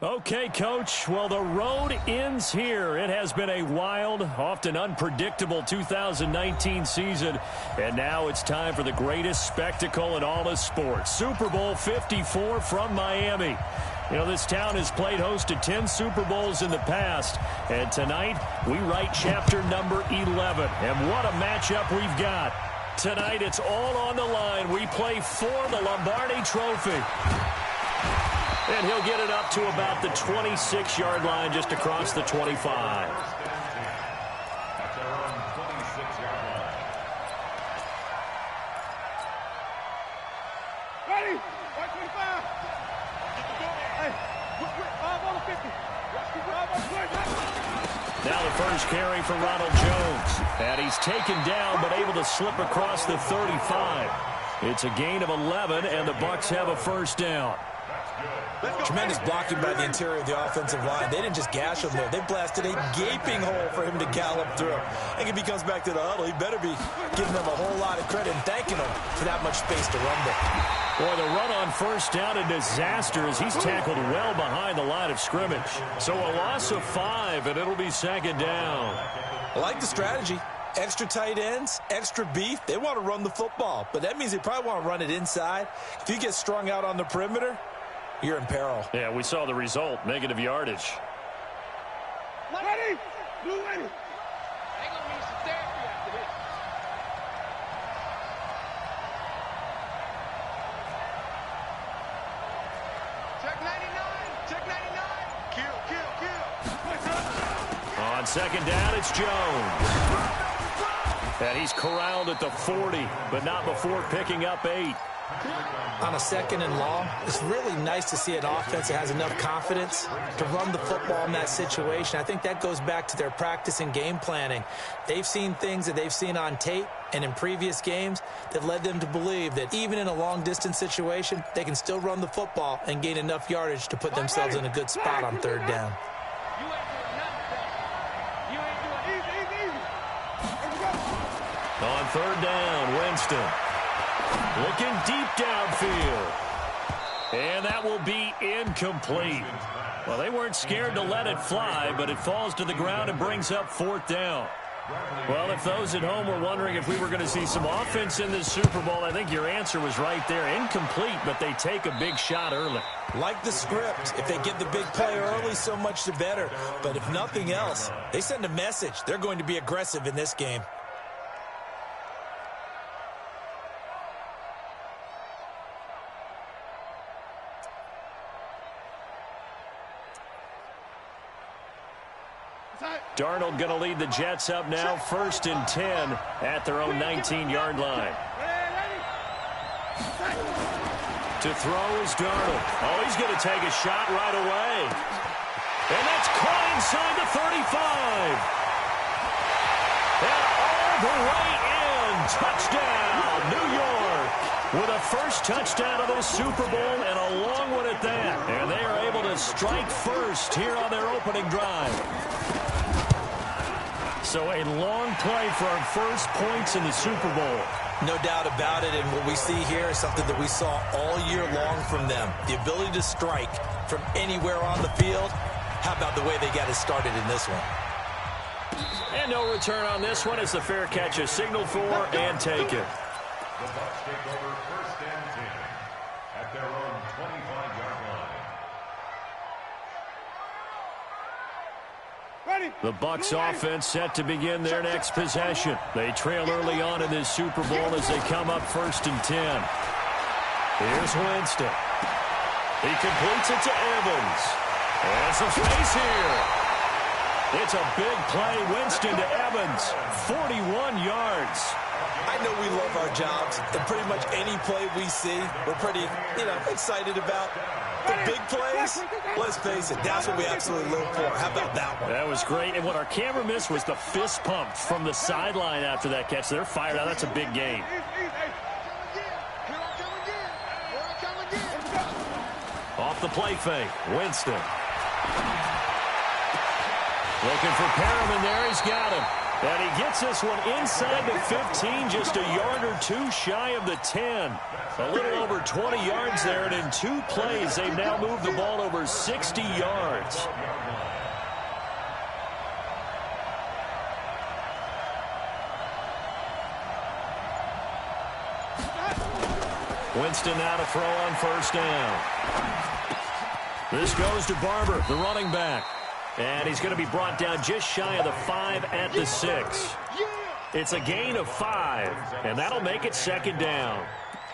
Okay, Coach. Well, the road ends here. It has been a wild, often unpredictable 2019 season. And now it's time for the greatest spectacle in all of sports. Super Bowl 54 from Miami. You know, this town has played host to 10 Super Bowls in the past. And tonight, we write chapter number 11. And what a matchup we've got. Tonight, it's all on the line. We play for the Lombardi Trophy. And he'll get it up to about the 26-yard line, just across the 25. Ready? 125. Hey, on the 50. Now the first carry for Ronald Jones. And he's taken down, but able to slip across the 35. It's a gain of 11, and the Bucs have a first down. Tremendous blocking by the interior of the offensive line. They didn't just gash him there. They blasted a gaping hole for him to gallop through. I think if he comes back to the huddle, he better be giving them a whole lot of credit and thanking them for that much space to rumble. Boy, the run on first down, a disaster as he's tackled well behind the line of scrimmage. So a loss of 5, and it'll be second down. I like the strategy. Extra tight ends, extra beef. They want to run the football, but that means they probably want to run it inside. If you get strung out on the perimeter, you're in peril. Yeah, we saw the result. Negative yardage. Ready? Blue ready. They gonna need some therapy after this. Check 99. Check 99. Kill. On second down, it's Jones. And he's corralled at the 40, but not before picking up 8. On a second and long, it's really nice to see an offense that has enough confidence to run the football in that situation. I think that goes back to their practice and game planning. They've seen things that they've seen on tape and in previous games that led them to believe that even in a long-distance situation, they can still run the football and gain enough yardage to put themselves in a good spot on third down. On third down, Winston. Looking deep downfield. And that will be incomplete. Well, they weren't scared to let it fly, but it falls to the ground and brings up fourth down. Well, if those at home were wondering if we were going to see some offense in this Super Bowl, I think your answer was right there. Incomplete, but they take a big shot early. Like the script, if they get the big play early, so much the better. But if nothing else, they send a message. They're going to be aggressive in this game. Darnold going to lead the Jets up now, 1st and 10 at their own 19-yard line. To throw is Darnold. Oh, he's going to take a shot right away. And that's caught inside the 35. And all the way in. Touchdown, New York. With a first touchdown of the Super Bowl and a long one at that. And they are able to strike first here on their opening drive. So a long play for our first points in the Super Bowl. No doubt about it, and what we see here is something that we saw all year long from them. The ability to strike from anywhere on the field. How about the way they got it started in this one? And no return on this one as the fair catch is signaled for and taken. The Bucs take over 1st and 10 at their own 25-yard line. The Bucs offense set to begin their next possession. They trail early on in this Super Bowl as they come up 1st and 10. Here's Winston. He completes it to Evans. And some space here. It's a big play. Winston to Evans. 41 yards. I know we love our jobs, and pretty much any play we see, we're pretty, excited about. The big plays, let's face it, that's what we absolutely live for. How about that one? That was great. And what our camera missed was the fist pump from the sideline after that catch. They're fired out. That's a big gain. Off the play fake, Winston. Looking for Perriman there. He's got him. And he gets this one inside the 15, just a yard or two shy of the 10. A little over 20 yards there, and in 2 plays, they've now moved the ball over 60 yards. Winston now to throw on first down. This goes to Barber, the running back. And he's going to be brought down just shy of the 5 at the 6. It's a gain of 5, and that'll make it second down.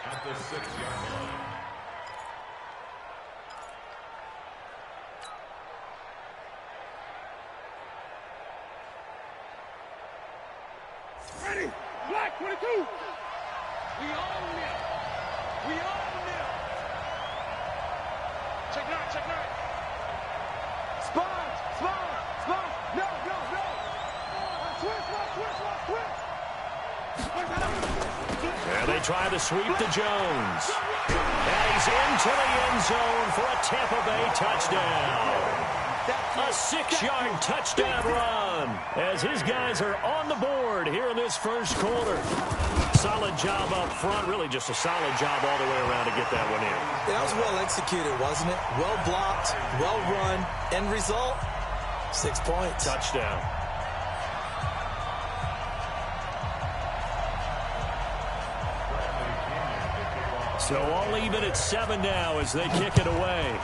At the 6-yard line. Ready? Black 22. We own it. We own it. Check 9, check 9. Spot, spot, spot. No, no, no. Switch. And they try to sweep to Jones. And he's into the end zone for a Tampa Bay touchdown. A 6-yard touchdown run as his guys are on the board here in this first quarter. Solid job up front, really just a solid job all the way around to get that one in. That was well executed, wasn't it? Well blocked, well run. End result, 6 points. Touchdown. So all even at 7 now as they kick it away.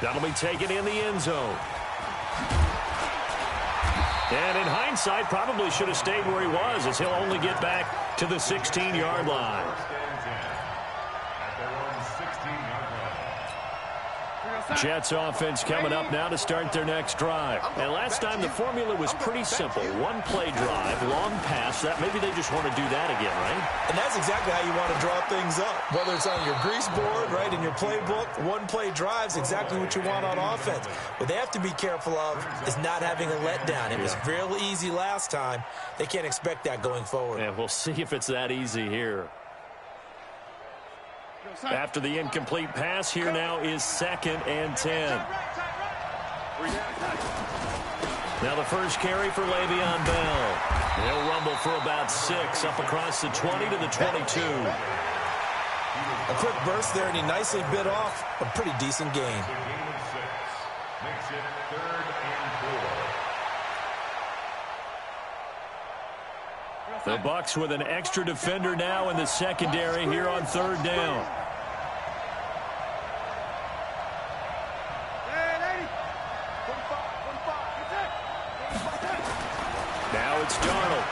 That'll be taken in the end zone. And in hindsight, probably should have stayed where he was, as he'll only get back to the 16-yard line. Jets offense coming up now to start their next drive. And last time the formula was pretty simple. 1-play drive, long pass. That maybe they just want to do that again, right? And that's exactly how you want to draw things up. Whether it's on your grease board, right, in your playbook, 1-play drive's exactly what you want on offense. What they have to be careful of is not having a letdown. It was real easy last time. They can't expect that going forward. And we'll see if it's that easy here. After the incomplete pass, here now is 2nd and 10. Now the first carry for Le'Veon Bell. He'll rumble for about 6 up across the 20 to the 22. A quick burst there, and he nicely bit off a pretty decent gain. Makes it 3rd and 4. The Bucs with an extra defender now in the secondary here on 3rd down. Now it's Darnold.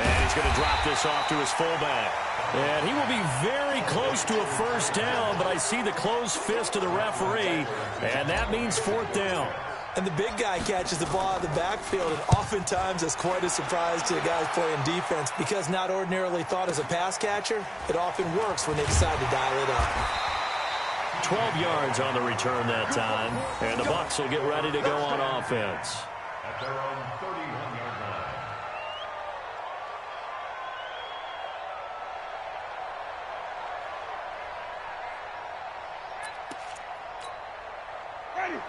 And he's going to drop this off to his fullback. And he will be very close to a first down, but I see the closed fist of the referee, and that means 4th down. And the big guy catches the ball out of the backfield, and oftentimes it's quite a surprise to the guys playing defense because not ordinarily thought as a pass catcher, it often works when they decide to dial it up. 12 yards on the return that time, and the Bucs will get ready to go on offense. At their own 31-yard line.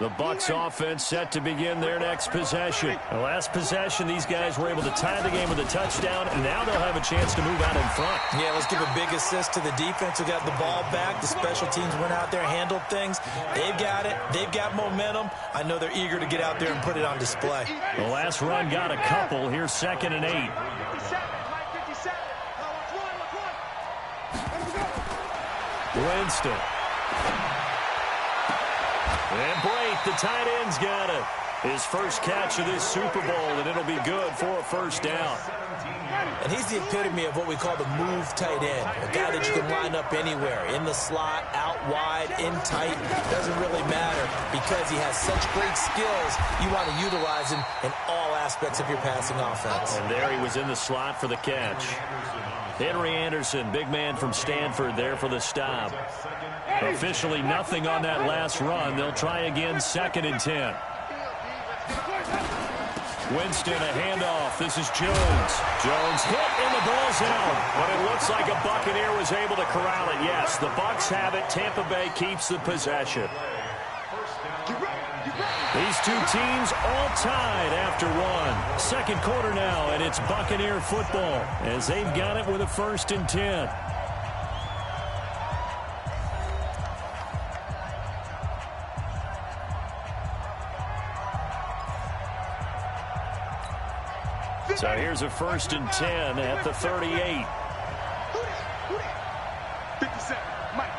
The Bucs offense set to begin their next possession. The last possession, these guys were able to tie the game with a touchdown, and now they'll have a chance to move out in front. Yeah, let's give a big assist to the defense who got the ball back. The special teams went out there, handled things. They've got it. They've got momentum. I know they're eager to get out there and put it on display. The last run got a couple. Here's 2nd and 8. Winston. And Brate, the tight end's got it. His first catch of this Super Bowl, and it'll be good for a first down. And he's the epitome of what we call the move tight end. A guy that you can line up anywhere, in the slot, out wide, in tight. Doesn't really matter because he has such great skills. You want to utilize him in all aspects of your passing offense. And there he was in the slot for the catch. Henry Anderson, big man from Stanford, there for the stop. Officially nothing on that last run. They'll try again, 2nd and 10. Winston, a handoff. This is Jones. Jones hit and the ball's out. But it looks like a Buccaneer was able to corral it. Yes, the Bucs have it. Tampa Bay keeps the possession. These two teams all tied after one. Second quarter now, and it's Buccaneer football as they've got it with a 1st and 10. So here's a 1st and 10 at the 38. 57. Mike.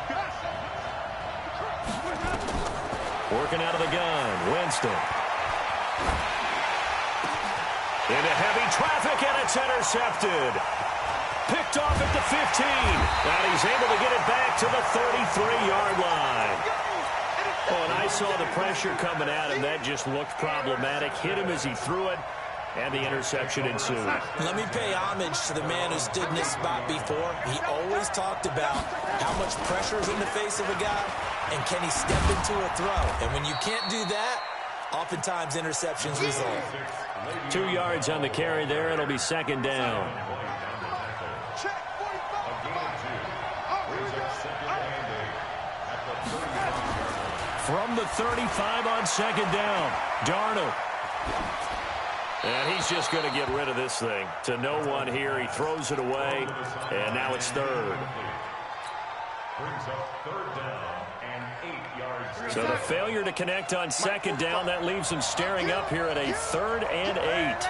Working out of the gun, Winston. Into heavy traffic, and it's intercepted. Picked off at the 15. And he's able to get it back to the 33-yard line. Oh, and I saw the pressure coming at him. That just looked problematic. Hit him as he threw it, and the interception ensued. Let me pay homage to the man who stood in this spot before. He always talked about how much pressure is in the face of a guy, and can he step into a throw. And when you can't do that, oftentimes interceptions result. 2 yards on the carry there. It'll be 2nd down. From the 35 on 2nd down, Darnold. And he's just going to get rid of this thing. To no one here. He throws it away, and now it's 3rd. Brings up 3rd down and 8 yards. So the failure to connect on 2nd down, that leaves him staring up here at a 3rd and 8.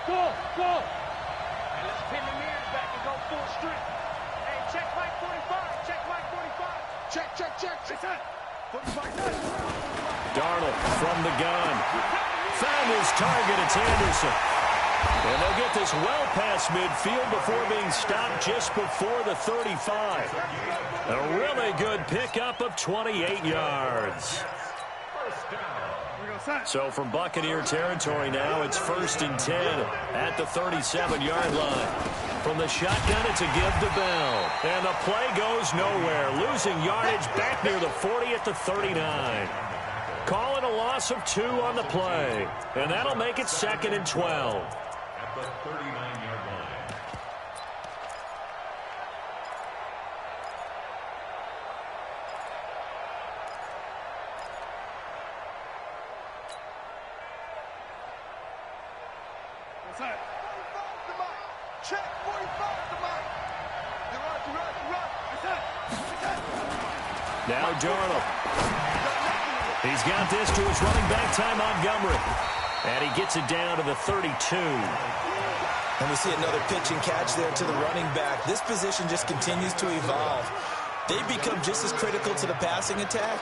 Go. Hey, let's pin the mirrors back and go full strength. Hey, check Mike 45. Check Mike 45. Check. 45. Darnold from the gun. Found his target. It's Anderson. And they'll get this well past midfield before being stopped just before the 35. A really good pickup of 28 yards. So from Buccaneer territory now, it's 1st and 10 at the 37-yard line. From the shotgun, it's a give to Bell. And the play goes nowhere. Losing yardage back near the 40 at the 39. Call it a loss of 2 on the play. And that'll make it 2nd and 12. At the 39-yard line. Check 45 to Mike. Now Darnold. He's got this to his running back, Ty Montgomery. And he gets it down to the 32. And we see another pitch and catch there to the running back. This position just continues to evolve. They become just as critical to the passing attack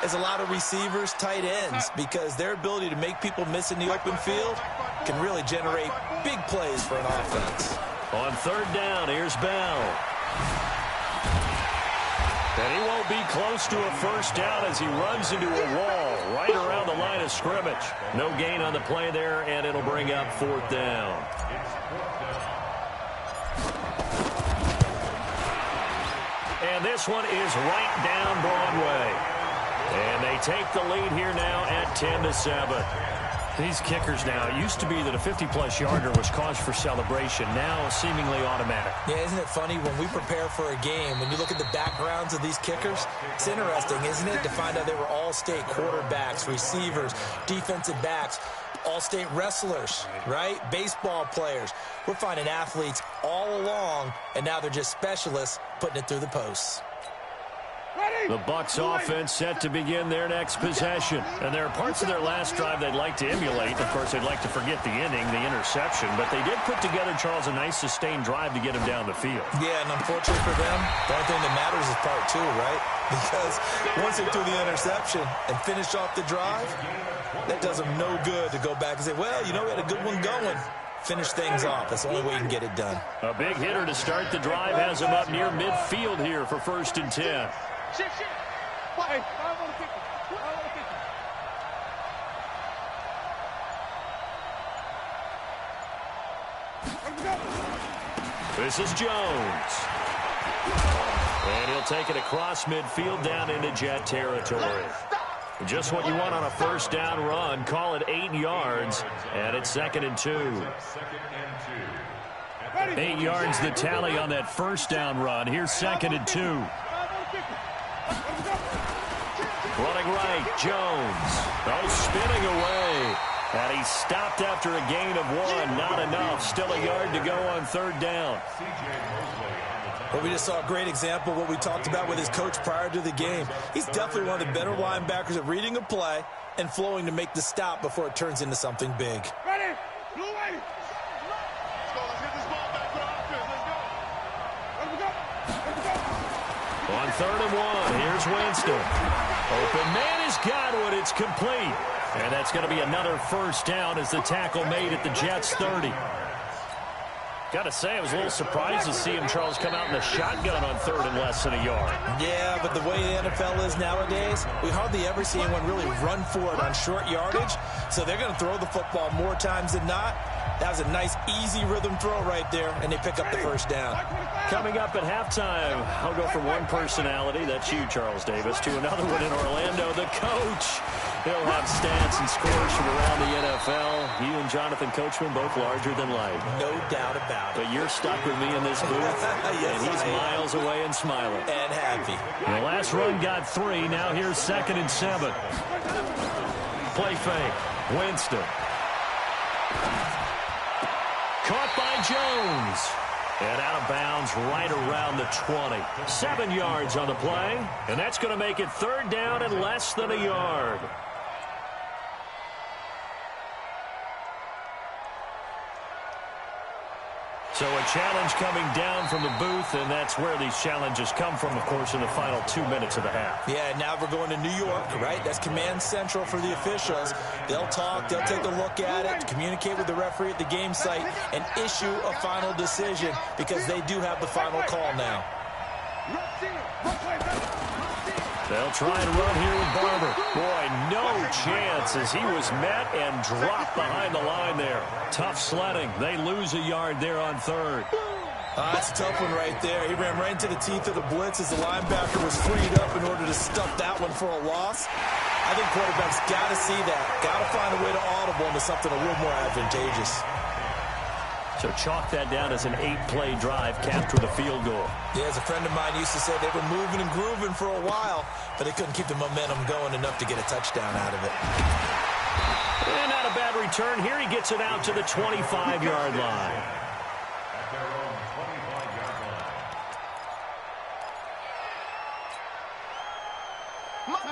as a lot of receivers, tight ends, because their ability to make people miss in the open field can really generate big plays for an offense. On 3rd down, here's Bell. And he won't be close to a 1st down as he runs into a wall right around the line of scrimmage. No gain on the play there, and it'll bring up 4th down. And this one is right down Broadway. And they take the lead here now at 10-7. These kickers now, it used to be that a 50-plus yarder was cause for celebration. Now seemingly automatic. Yeah, isn't it funny when we prepare for a game, when you look at the backgrounds of these kickers, it's interesting, isn't it, to find out they were all-state quarterbacks, receivers, defensive backs, all-state wrestlers, right? Baseball players. We're finding athletes all along, and now they're just specialists putting it through the posts. The Bucs offense set to begin their next possession. And there are parts of their last drive they'd like to emulate. Of course, they'd like to forget the inning, the interception. But they did put together, Charles, a nice sustained drive to get him down the field. Yeah, and unfortunately for them, the only thing that matters is part 2, right? Because once they threw the interception and finished off the drive, that does them no good to go back and say, well, you know, we had a good one going. Finish things off. That's the only way you can get it done. A big hitter to start the drive has him up near midfield here for 1st and 10. Shit. Hey, I want to kick it. This is Jones. And he'll take it across midfield down into Jet territory. Just what you want on a 1st down run. Call it 8 yards, and it's 2nd and 2. 8 yards the tally on that 1st down run. Here's 2nd and 2. Running right, Jones. Oh, spinning away. And he stopped after a gain of 1. Not enough. Still a yard to go on 3rd down. Well, we just saw a great example of what we talked about with his coach prior to the game. He's definitely one of the better linebackers at reading a play and flowing to make the stop before it turns into something big. Ready? Blue way. Let's go. Let's get this ball back for the offense. Let's go. Let's go. On 3rd and 1, here's Winston. Open man has got it. It's complete. And that's going to be another 1st down as the tackle made at the Jets' 30. Got to say, I was a little surprised to see him, Charles, come out in the shotgun on 3rd and less than a yard. Yeah, but the way the NFL is nowadays, we hardly ever see anyone really run for it on short yardage. So they're going to throw the football more times than not. That was a nice, easy rhythm throw right there, and they pick up the 1st down. Coming up at halftime, I'll go from one personality, that's you, Charles Davis, to another one in Orlando, the coach. He'll have stats and scores from around the NFL. You and Jonathan Coachman, both larger than life. No doubt about it. But you're stuck with me in this booth, yes, and he's miles away and smiling. And happy. The last run got 3. Now here's 2nd and 7. Play fake. Winston. Caught by Jones. And out of bounds right around the 20. 7 yards on the play. And that's going to make it 3rd down and less than a yard. So a challenge coming down from the booth, and that's where these challenges come from, of course, in the final 2 minutes of the half. Yeah, now we're going to New York, right? That's command central for the officials. They'll talk, they'll take a look at it, communicate with the referee at the game site, and issue a final decision because they do have the final call now. They'll try and run here with Barber. Boy, no chance as he was met and dropped behind the line there. Tough sledding. They lose a yard there on 3rd. That's a tough one right there. He ran right into the teeth of the blitz as the linebacker was freed up in order to stuff that one for a loss. I think quarterbacks got to see that. Got to find a way to audible into something a little more advantageous. So chalk that down as an 8-play drive, capped with a field goal. Yeah, as a friend of mine used to say, they were moving and grooving for a while, but they couldn't keep the momentum going enough to get a touchdown out of it. And not a bad return. Here he gets it out to the 25-yard line. At their own 25-yard line.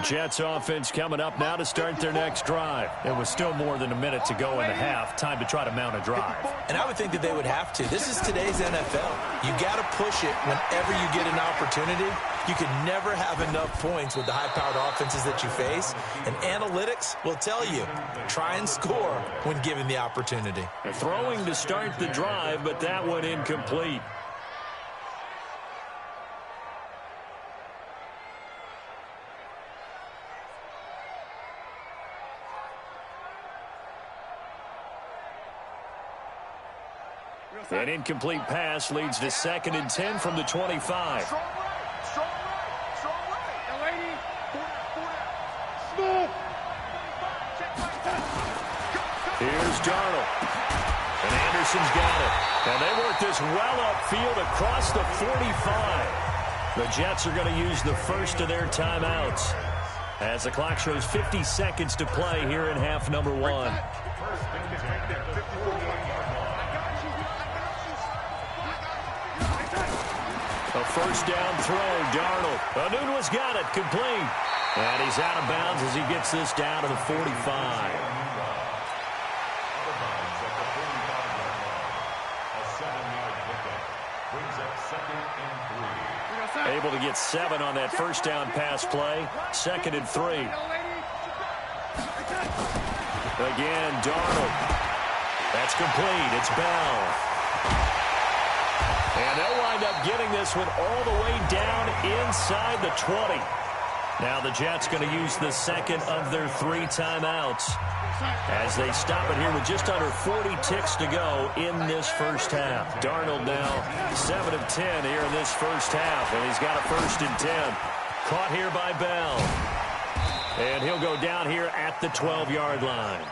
Jets offense coming up now to start their next drive. It was still more than a minute to go in the half. Time to try to mount a drive. And I would think that they would have to. This is today's NFL. You got to push it whenever you get an opportunity. You can never have enough points with the high-powered offenses that you face. And analytics will tell you, try and score when given the opportunity. Throwing to start the drive, but that one incomplete. An incomplete pass leads to 2nd and 10 from the 25. Strong right. Strong right. Now, lady. Smooth. Here's Darnold. And Anderson's got it. And they work this well upfield across the 45. The Jets are going to use the first of their timeouts as the clock shows 50 seconds to play here in half number 1. A first down throw, Darnold. Anunwa's got it, complete. And he's out of bounds as he gets this down to the 45. Able to get 7 on that first down pass play. 2nd and 3. Again, Darnold. That's complete. It's Bell. And they'll wind up getting this one all the way down inside the 20. Now the Jets going to use the second of their 3 timeouts as they stop it here with just under 40 ticks to go in this first half. Darnold now 7 of 10 here in this first half, and he's got a 1st and 10. Caught here by Bell. And he'll go down here at the 12-yard line.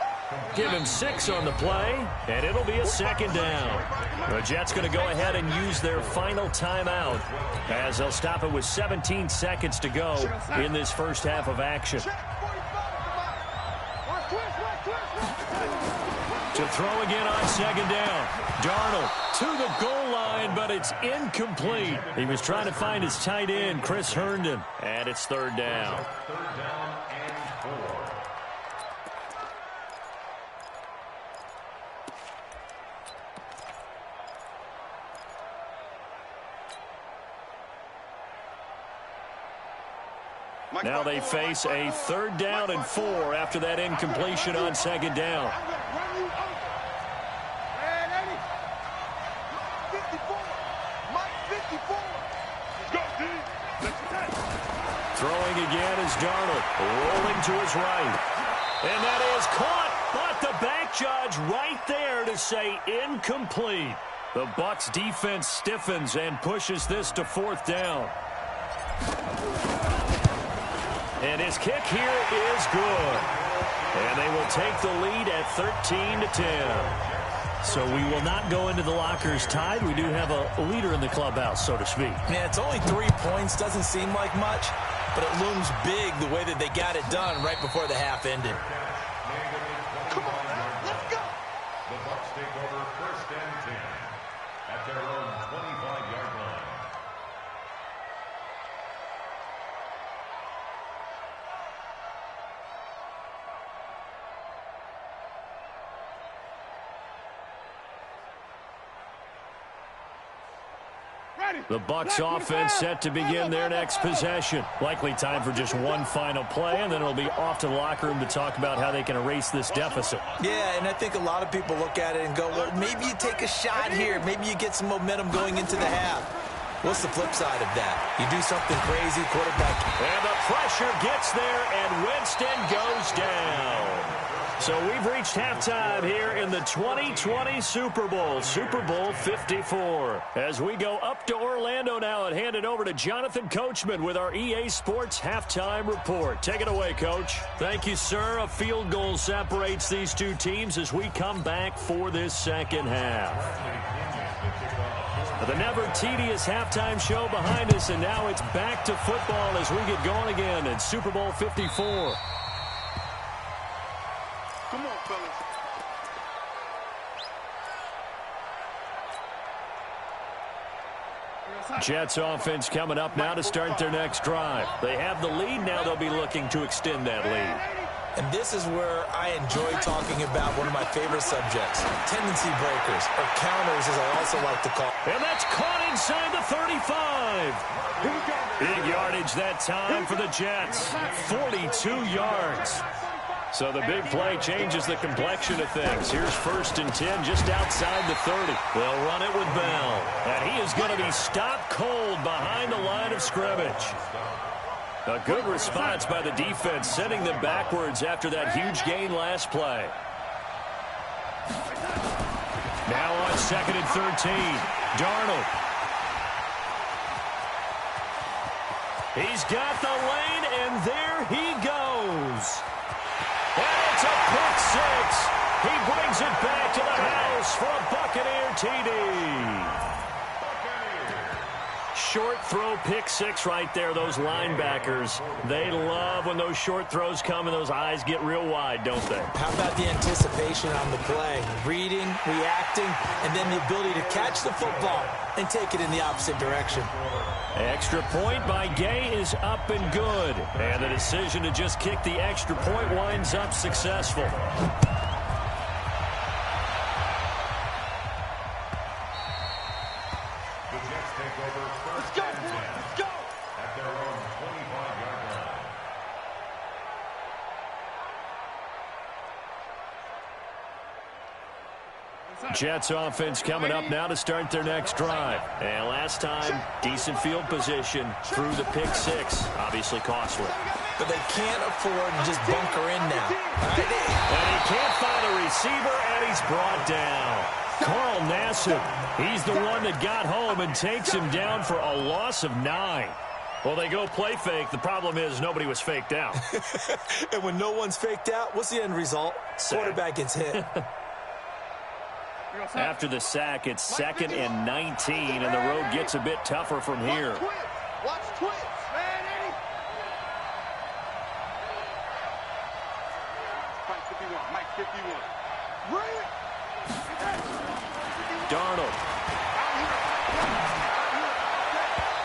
Give him 6 on the play, and it'll be a second down. The Jets going to go ahead and use their final timeout as they'll stop it with 17 seconds to go in this first half of action. To throw again on second down. Darnold to the goal line, but it's incomplete. He was trying to find his tight end, Chris Herndon, and it's third down. Third down and 4. Now they face a third down and 4 after that incompletion on second down. Throwing again is Darnold, rolling to his right. And that is caught, but the back judge right there to say incomplete. The Bucs defense stiffens and pushes this to fourth down. And his kick here is good. And they will take the lead at 13-10. So we will not go into the lockers tied. We do have a leader in the clubhouse, so to speak. Yeah, it's only 3 points. Doesn't seem like much, but it looms big the way that they got it done right before the half ended. Come on, man. Let's go. The Bucs take over first and 10 at their own 25-yard line. The Bucs offense set to begin their next possession. Likely time for just one final play, and then it'll be off to the locker room to talk about how they can erase this deficit. Yeah, and I think a lot of people look at it and go, well, maybe you take a shot here. Maybe you get some momentum going into the half. What's the flip side of that? You do something crazy, quarterback. And the pressure gets there, and Winston goes down. So we've reached halftime here in the 2020 Super Bowl, Super Bowl 54. As we go up to Orlando now and hand it over to Jonathan Coachman with our EA Sports Halftime Report. Take it away, Coach. Thank you, sir. A field goal separates these two teams as we come back for this second half. The never-tedious halftime show behind us, and now it's back to football as we get going again in Super Bowl 54. Come on, fellas. Jets offense coming up now to start their next drive. They have the lead now. They'll be looking to extend that lead. And this is where I enjoy talking about one of my favorite subjects, tendency breakers, or counters as I also like to call. And that's caught inside the 35. Big yardage that time for the Jets. 42 yards. So the big play changes the complexion of things. Here's 1st and 10 just outside the 30. They'll run it with Bell. And he is going to be stopped cold behind the line of scrimmage. A good response by the defense, sending them backwards after that huge gain last play. Now on 2nd and 13, Darnold. He's got the lane, and there he goes. And it's a pick six. He brings it back to the house for a Buccaneer TD. Short throw pick six right there. Those linebackers, they love when those short throws come and those eyes get real wide, don't they? How about the anticipation on the play? Reading, reacting, and then the ability to catch the football and take it in the opposite direction. Extra point by Gay is up and good. And the decision to just kick the extra point winds up successful. Jets offense coming up now to start their next drive. And last time, decent field position through the pick six. Obviously costly. But they can't afford to just bunker in now. And he can't find a receiver, and he's brought down. Carl Nassib, he's the one that got home and takes him down for a loss of 9. Well, they go play fake. The problem is nobody was faked out. And when no one's faked out, what's the end result? Quarterback gets hit. After the sack, it's 2nd and 19, and the road gets a bit tougher from here. Watch twins. Mike 51. Mike 51. Darnold.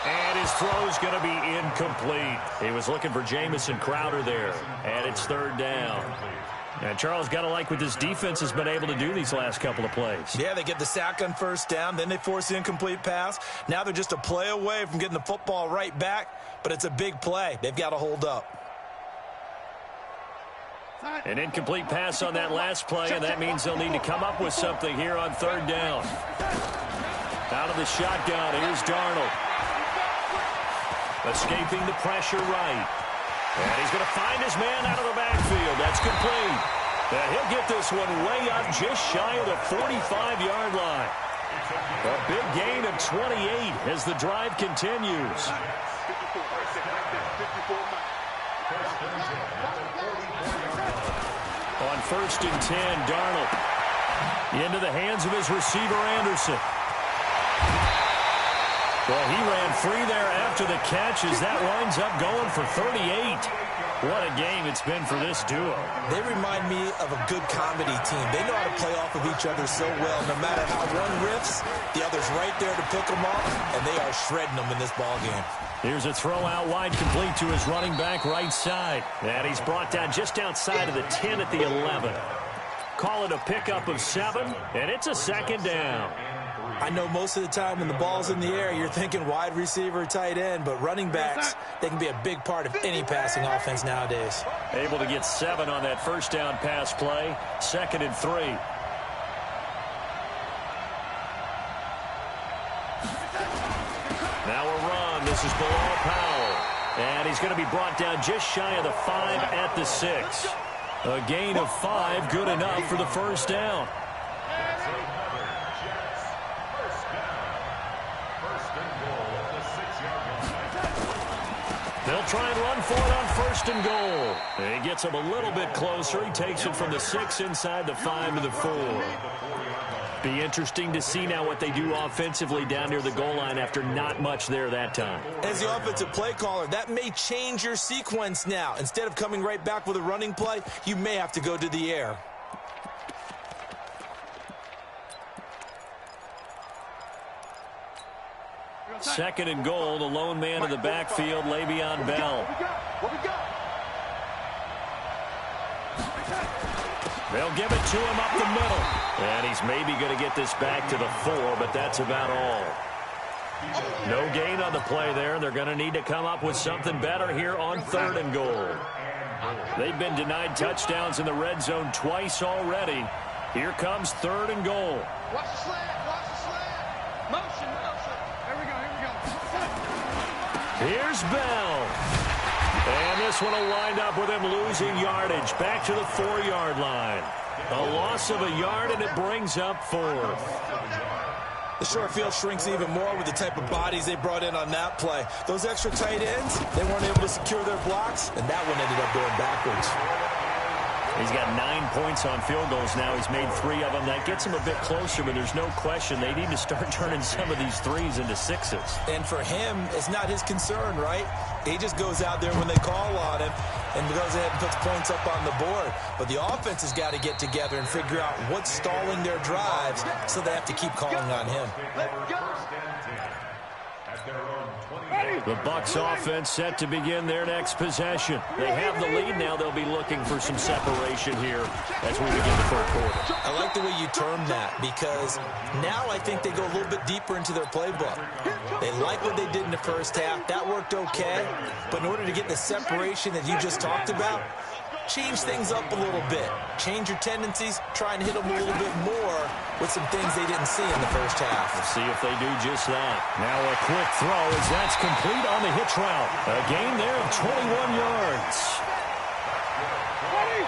And his throw's going to be incomplete. He was looking for Jamison Crowder there, and it's 3rd down. And Charles, got to like what this defense has been able to do these last couple of plays. Yeah, they get the sack on 1st down, then they force the incomplete pass. Now they're just a play away from getting the football right back, but it's a big play. They've got to hold up. An incomplete pass on that last play, and that means they'll need to come up with something here on 3rd down. Out of the shotgun, here's Darnold. Escaping the pressure right. And he's going to find his man out of the backfield. That's complete. And he'll get this one way up just shy of the 45-yard line. A big gain of 28 as the drive continues. On 1st and 10, Darnold into the hands of his receiver, Anderson. Well, he ran free there after the catch as that winds up going for 38. What a game it's been for this duo. They remind me of a good comedy team. They know how to play off of each other so well. No matter how one riffs, the other's right there to pick them off, and they are shredding them in this ballgame. Here's a throw out wide, complete to his running back right side. And he's brought down just outside of the 10 at the 11. Call it a pickup of 7, and it's a 2nd down. I know most of the time when the ball's in the air, you're thinking wide receiver, tight end, but running backs, they can be a big part of any passing offense nowadays. Able to get 7 on that 1st down pass play, 2nd and 3. Now a run. This is Bilal Powell. And he's going to be brought down just shy of the 5 at the 6. A gain of 5, good enough for the 1st down. They'll try and run for it on 1st and goal. And he gets him a little bit closer. He takes it from the 6 inside the 5 to the 4. Be interesting to see now what they do offensively down near the goal line after not much there that time. As the offensive play caller, that may change your sequence now. Instead of coming right back with a running play, you may have to go to the air. Second and goal, the lone man in the backfield, Le'Veon Bell. They'll give it to him up the middle. And he's maybe going to get this back to the 4, but that's about all. No gain on the play there. They're going to need to come up with something better here on 3rd and goal. They've been denied touchdowns in the red zone twice already. Here comes 3rd and goal. Watch the slant. Watch the slant. Motion. Here we go. Here's Bell. And this one will wind up with him losing yardage. Back to the 4-yard line. A loss of a yard, and it brings up 4th. The short field shrinks even more with the type of bodies they brought in on that play. Those extra tight ends, they weren't able to secure their blocks, and that one ended up going backwards. He's got 9 points on field goals now. He's made 3 of them. That gets him a bit closer, but there's no question they need to start turning some of these 3s into 6s. And for him, it's not his concern, right? He just goes out there when they call on him and goes ahead and puts points up on the board. But the offense has got to get together and figure out what's stalling their drives, so they have to keep calling on him. The Bucs offense set to begin their next possession. They have the lead now. They'll be looking for some separation here as we begin the 3rd quarter. I like the way you termed that, because now I think they go a little bit deeper into their playbook. They like what they did in the 1st half. That worked okay. But in order to get the separation that you just talked about, change things up a little bit. Change your tendencies. Try and hit them a little bit more with some things they didn't see in the 1st half. We'll see if they do just that. Now a quick throw as that's complete on the hitch route. A gain there of 21 yards.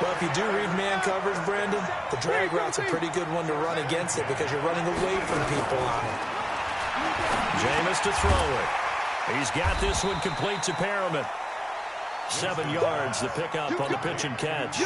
Well, if you do read man coverage, Brandon, the drag route's a pretty good one to run against it because you're running away from people on it. Jameis to throw it. He's got this one complete to Perriman. 7 yards, the pickup on the pitch and catch.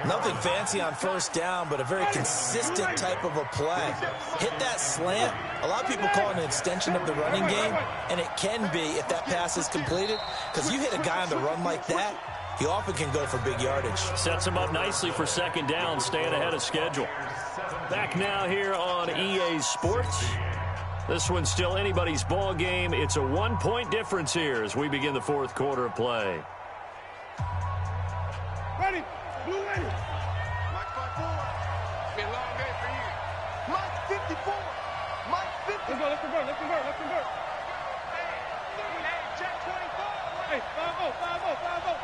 Nothing fancy on first down, but a very consistent type of a play. Hit that slant. A lot of people call it an extension of the running game, and it can be if that pass is completed, because you hit a guy on the run like that, he often can go for big yardage. Sets him up nicely for second down, staying ahead of schedule. Back now here on EA Sports. This one's still anybody's ball game. It's a 1-point difference here as we begin the fourth quarter of play. Ready. Blue ready. Mike 5-4. Be a long day for you. Mike 54. Mike 50. Let's convert. Hey, check 24. Hey, 5-0.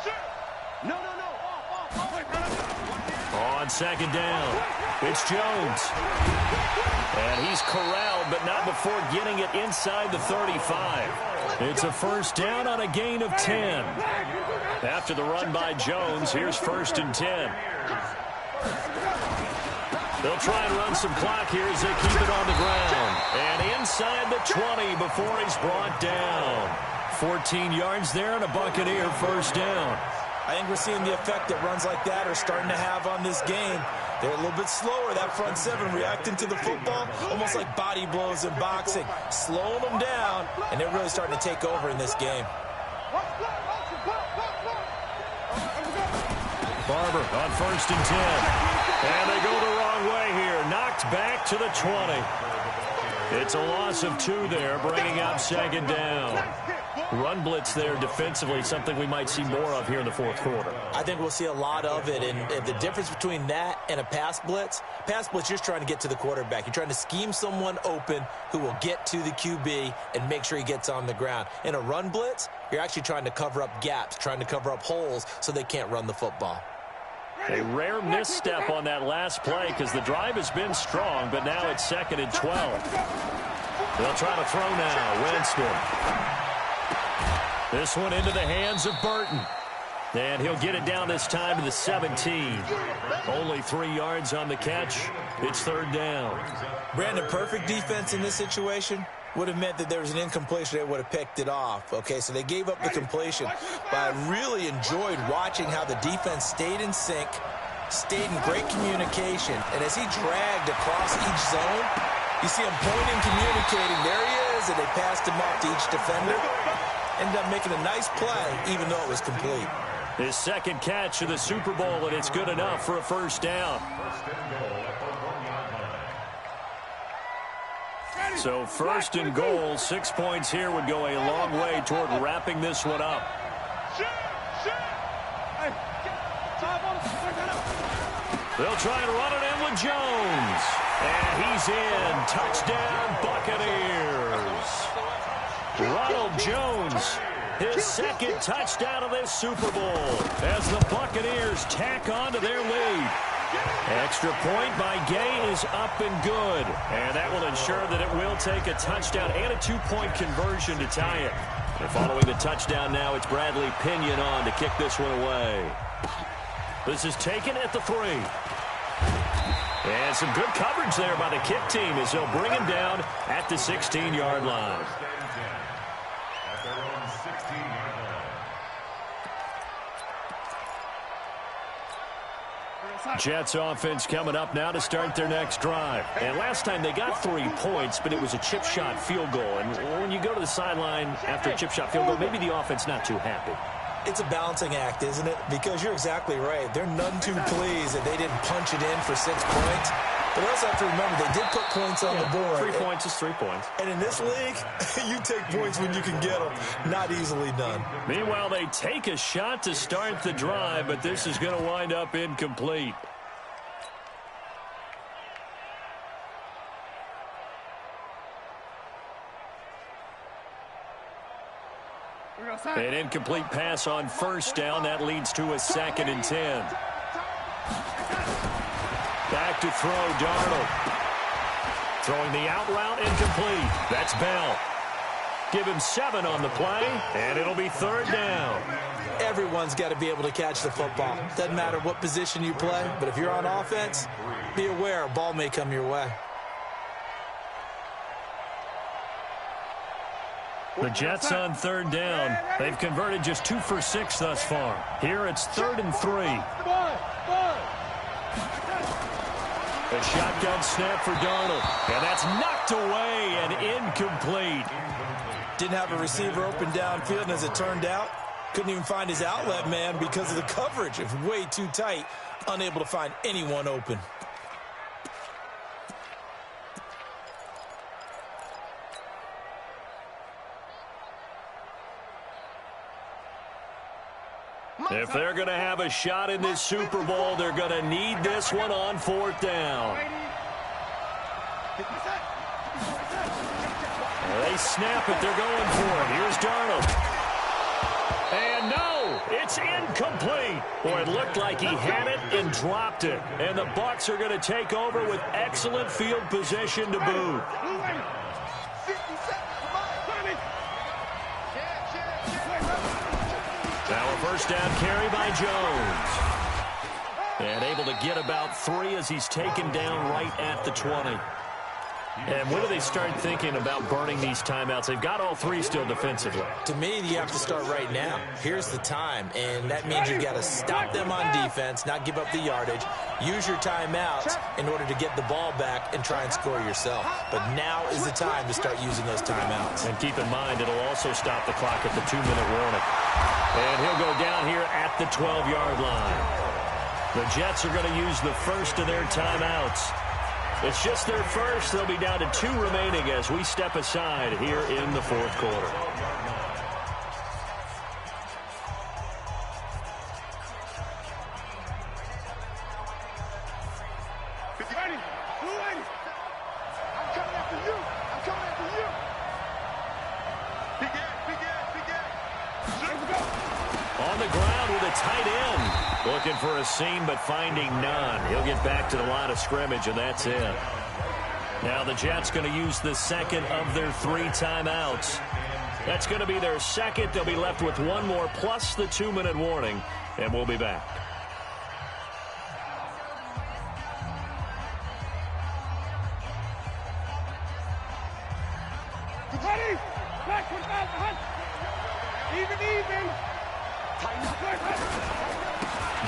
Shit. No. On second down, it's Jones. And he's corralled, but not before getting it inside the 35. It's a first down on a gain of 10. After the run by Jones, here's 1st and 10. They'll try and run some clock here as they keep it on the ground. And inside the 20 before he's brought down. 14 yards there and a Buccaneer first down. I think we're seeing the effect that runs like that are starting to have on this game. They're a little bit slower, that front seven, reacting to the football, almost like body blows in boxing, slowing them down, and they're really starting to take over in this game. Barber on 1st and 10. And they go the wrong way here. Knocked back to the 20. It's a loss of 2 there, bringing up second down. Run blitz there defensively, something we might see more of here in the fourth quarter. I think we'll see a lot of it, and the difference between that and a pass blitz, you're just trying to get to the quarterback. You're trying to scheme someone open who will get to the QB and make sure he gets on the ground. In a run blitz, you're actually trying to cover up gaps, trying to cover up holes so they can't run the football. A rare misstep on that last play because the drive has been strong, but now it's 2nd and 12. They'll try to throw now. Winston. This one into the hands of Burton. And he'll get it down this time to the 17. Only 3 yards on the catch. It's 3rd down. Brandon, perfect defense in this situation would have meant that there was an incompletion. They would have picked it off. Okay, so they gave up the completion. But I really enjoyed watching how the defense stayed in sync, stayed in great communication. And as he dragged across each zone, you see him pointing, communicating. There he is, and they passed him off to each defender. Ended up making a nice play, even though it was complete. His 2nd catch of the Super Bowl, and it's good enough for a first down. So 1st and goal, 6 points here would go a long way toward wrapping this one up. They'll try and run it in with Jones. And he's in. Touchdown, Buccaneers. Ronald Jones, his 2nd touchdown of this Super Bowl as the Buccaneers tack on to their lead. Extra point by Gay is up and good. And that will ensure that it will take a touchdown and a 2-point conversion to tie it. And following the touchdown now, it's Bradley Pinion on to kick this one away. This is taken at the 3. And some good coverage there by the kick team as they'll bring him down at the 16-yard line. Jets offense coming up now to start their next drive. And last time they got 3 points, but it was a chip shot field goal. And when you go to the sideline after a chip shot field goal, maybe the offense not too happy. It's a balancing act, isn't it? Because you're exactly right. They're none too pleased that they didn't punch it in for 6 points. But we also have to remember they did put points on the board. 3 points is 3 points. And in this league, you take points when you can get them. Not easily done. Meanwhile, they take a shot to start the drive, but this is going to wind up incomplete. An incomplete pass on first down. That leads to a 2nd and 10. Back to throw, Darnold. Throwing the out route, incomplete. That's Bell. Give him 7 on the play, and it'll be 3rd down. Everyone's got to be able to catch the football. Doesn't matter what position you play, but if you're on offense, be aware a ball may come your way. The Jets on third down. They've converted just 2 for 6 thus far. Here it's 3rd and 3. A shotgun snap for Darnold. And that's knocked away and incomplete. Didn't have a receiver open downfield, and as it turned out, couldn't even find his outlet man because of the coverage. It was way too tight, unable to find anyone open. If they're going to have a shot in this Super Bowl, they're going to need this one on 4th down. They snap it. They're going for it. Here's Darnold. And no, it's incomplete. Boy, it looked like he had it and dropped it. And the Bucs are going to take over with excellent field position to boot. Now a first down carry by Jones. And able to get about 3 as he's taken down right at the 20. And when do they start thinking about burning these timeouts? They've got all 3 still defensively. To me, you have to start right now. Here's the time, and that means you've got to stop them on defense, not give up the yardage, use your timeouts in order to get the ball back and try and score yourself. But now is the time to start using those timeouts. And keep in mind, it'll also stop the clock at the 2-minute warning. And he'll go down here at the 12-yard line. The Jets are going to use the first of their timeouts. It's just their first. They'll be down to 2 remaining as we step aside here in the 4th quarter. On the ground with a tight end. Looking for a seam, but finding none. He'll get back to the line of scrimmage, and that's it. Now the Jets going to use the second of their 3 timeouts. That's going to be their second. They'll be left with 1 more plus the 2-minute warning, and we'll be back.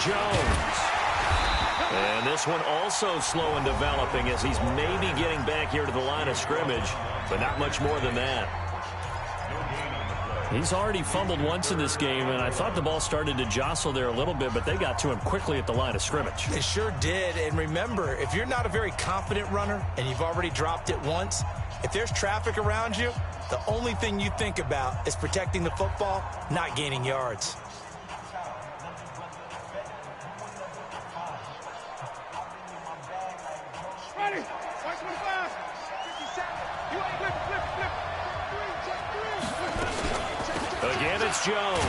Jones. And this one also slow in developing as he's maybe getting back here to the line of scrimmage, but not much more than that. He's already fumbled once in this game, and I thought the ball started to jostle there a little bit, but they got to him quickly at the line of scrimmage. It sure did, and remember, if you're not a very confident runner and you've already dropped it once, if there's traffic around you, the only thing you think about is protecting the football, not gaining yards. Again, it's Jones.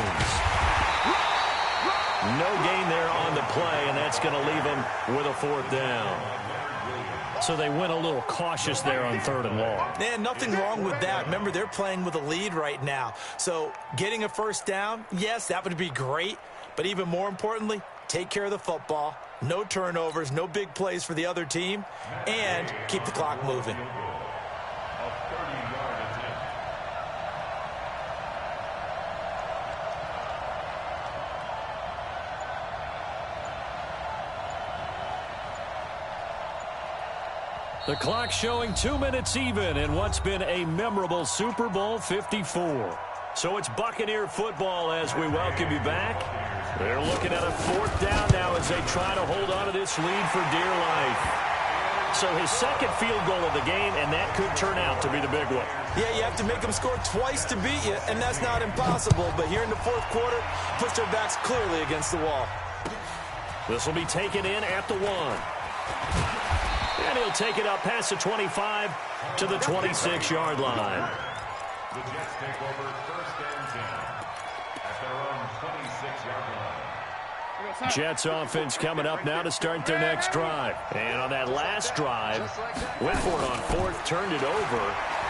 No gain there on the play, and that's going to leave him with a 4th down. So they went a little cautious there on 3rd and long. Man, nothing wrong with that. Remember, they're playing with a lead right now. So getting a first down, yes, that would be great. But even more importantly, take care of the football. No turnovers, no big plays for the other team, and keep the clock moving. The clock showing 2 minutes even in what's been a memorable Super Bowl 54. So it's Buccaneer football as we welcome you back. They're looking at a 4th down now as they try to hold on to this lead for dear life. So his second field goal of the game, and that could turn out to be the big one. Yeah, you have to make them score twice to beat you, and that's not impossible. But here in the 4th quarter, push their backs clearly against the wall. This will be taken in at the 1. And he'll take it up past the 25 to the 26-yard line. The Jets take over 1st and 10 at their own 26-yard line. Jets offense coming up now to start their next drive. And on that last drive, went for it on 4th, turned it over.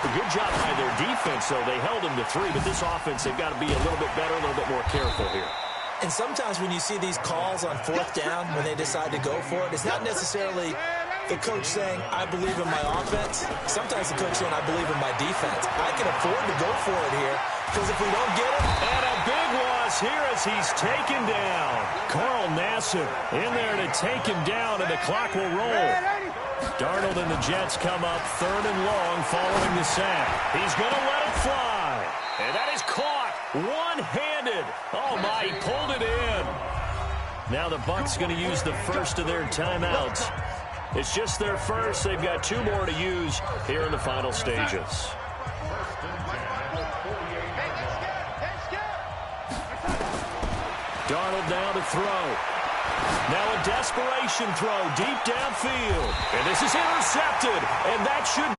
A good job by their defense, though. They held them to 3, but this offense, they've got to be a little bit better, a little bit more careful here. And sometimes when you see these calls on 4th down, when they decide to go for it, it's not necessarily the coach saying, I believe in my offense. Sometimes the coach saying, I believe in my defense. I can afford to go for it here, because if we don't get it. And a big loss here as he's taken down. Carl Nassib in there to take him down, and the clock will roll. Darnold and the Jets come up 3rd and long following the sack. He's going to let it fly. And that is caught one-handed. Oh, my, he pulled it in. Now the Bucs going to use the first of their timeouts. It's just their first. They've got 2 more to use here in the final stages. Darnold now to throw. Now a desperation throw deep downfield. And this is intercepted. And that should